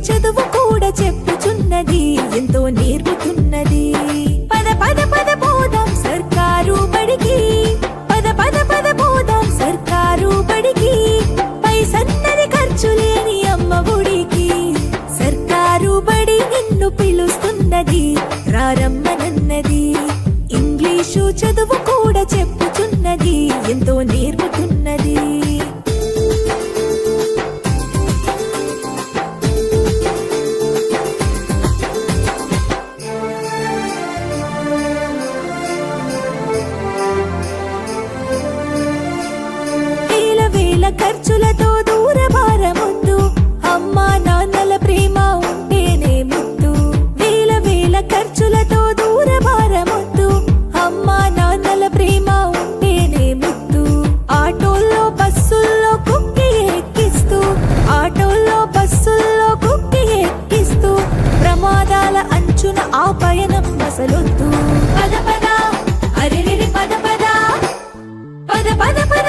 చదువు కూడా చెప్పుచున్నది, ఎంతో నేర్పుతున్నది. పద పద పద పోదాం సర్కారు బడికి, పద పద పద పోదాం సర్కారు బడికి, పైసన్నది ఖర్చు లేని అమ్మ ఒడికి. సర్కారు బడి నిన్ను పిలుస్తున్నది, రారమ్మనన్నది. ఇంగ్లీషు చదువు కూడా చెప్పుచున్నది, ఎంతో నేర్పుతున్నది. ఖర్చులతో దూరభారమొద్దు, అమ్మా నాన్నల ప్రేమ ఉంటేనే ముద్దు. వేల వేల ఖర్చులతో దూరభారమొద్దు, అమ్మా నాన్నల ప్రేమ ఉంటేనే ముద్దు. ఆటోల్లో బస్సుల్లో కుక్కి ఎక్కిస్తూ, ఆటోల్లో బస్సుల్లో కుక్కి ఎక్కిస్తూ, ప్రమాదాల అంచున ఆ పయనం అసలొద్దు. పద పద అరెరెరి పద పద, పద పద పద